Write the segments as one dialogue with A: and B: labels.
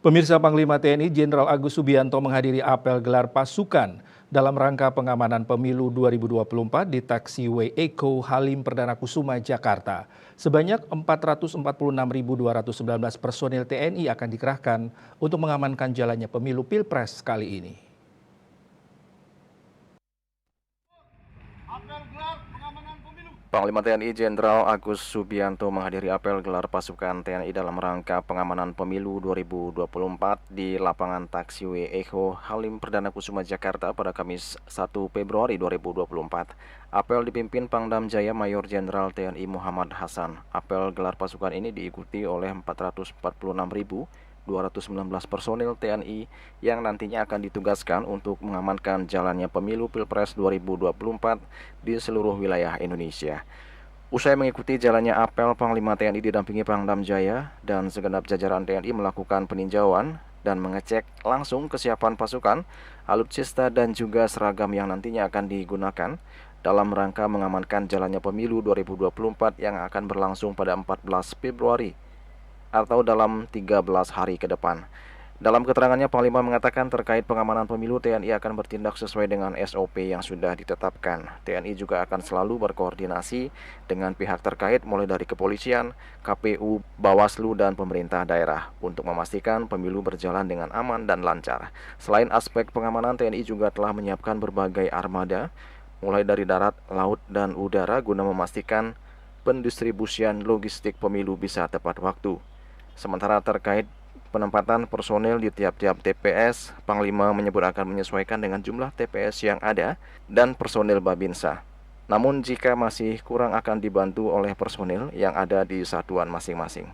A: Pemirsa, Panglima TNI Jenderal Agus Subianto menghadiri apel gelar pasukan dalam rangka pengamanan pemilu 2024 di taxiway Eko Halim Perdana Kusuma, Jakarta. Sebanyak 446.219 personil TNI akan dikerahkan untuk mengamankan jalannya pemilu Pilpres kali ini.
B: Panglima TNI Jenderal Agus Subianto menghadiri apel gelar pasukan TNI dalam rangka pengamanan pemilu 2024 di lapangan taxiway Eko Halim Perdana Kusuma, Jakarta pada Kamis 1 Februari 2024. Apel dipimpin Pangdam Jaya Mayor Jenderal TNI Muhammad Hasan. Apel gelar pasukan ini diikuti oleh 446.219 personil TNI yang nantinya akan ditugaskan untuk mengamankan jalannya pemilu Pilpres 2024 di seluruh wilayah Indonesia. Usai mengikuti jalannya apel, Panglima TNI didampingi Pangdam Jaya dan segenap jajaran TNI melakukan peninjauan dan mengecek langsung kesiapan pasukan, alutsista dan juga seragam yang nantinya akan digunakan dalam rangka mengamankan jalannya pemilu 2024 yang akan berlangsung pada 14 Februari atau dalam 13 hari ke depan. Dalam keterangannya, Panglima mengatakan terkait pengamanan pemilu, TNI akan bertindak sesuai dengan SOP yang sudah ditetapkan. TNI juga akan selalu berkoordinasi dengan pihak terkait mulai dari kepolisian, KPU, Bawaslu, dan pemerintah daerah untuk memastikan pemilu berjalan dengan aman dan lancar. Selain aspek pengamanan, TNI juga telah menyiapkan berbagai armada, mulai dari darat, laut, dan udara guna memastikan pendistribusian logistik pemilu bisa tepat waktu. Sementara terkait penempatan personel di tiap-tiap TPS, Panglima menyebut akan menyesuaikan dengan jumlah TPS yang ada dan personel Babinsa. Namun jika masih kurang akan dibantu oleh personel yang ada di satuan masing-masing.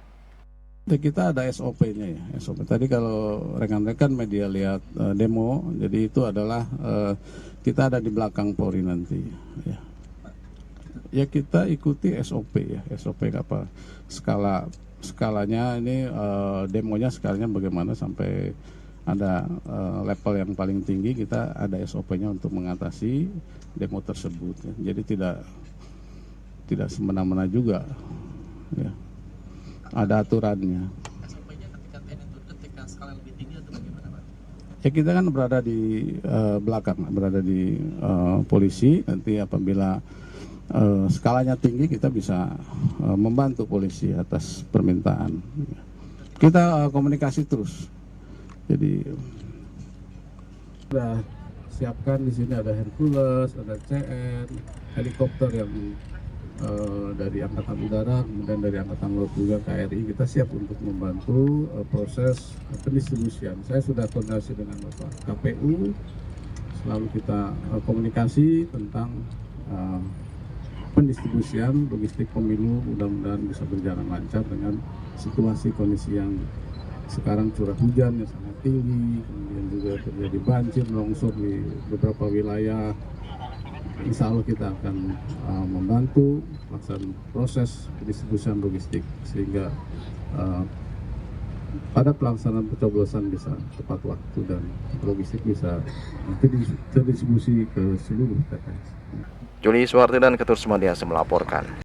C: Kita ada SOP-nya ya. SOP tadi kalau rekan-rekan media lihat demo, jadi itu adalah kita ada di belakang Polri nanti. Ya kita ikuti SOP ya, SOP apa skalanya ini demonya skalanya bagaimana sampai ada level yang paling tinggi, kita ada SOP-nya untuk mengatasi demo tersebut ya. Jadi tidak semena-mena juga ya. Ada aturannya.
D: SOP-nya ketika skala lebih tinggi atau bagaimana, Pak?
C: Ya kita kan berada di belakang, berada di polisi. Nanti apabila skalanya tinggi kita bisa membantu polisi atas permintaan. Kita komunikasi terus. Jadi sudah siapkan di sini ada Hercules, ada CN, helikopter yang dari Angkatan Udara, kemudian dari Angkatan Laut juga KRI. Kita siap untuk membantu proses pendistribusian. Saya sudah koordinasi dengan Bapak KPU, selalu kita komunikasi tentang pendistribusian logistik pemilu, mudah-mudahan bisa berjalan lancar dengan situasi kondisi yang sekarang curah hujan yang sangat tinggi, kemudian juga terjadi banjir, longsor di beberapa wilayah. Insya Allah kita akan membantu pelaksanaan proses pendistribusian logistik sehingga pada pelaksanaan pencoblosan bisa tepat waktu dan logistik bisa terdistribusi ke seluruh TPS.
B: Juli Suwarti dan Ketur Semadiasa melaporkan.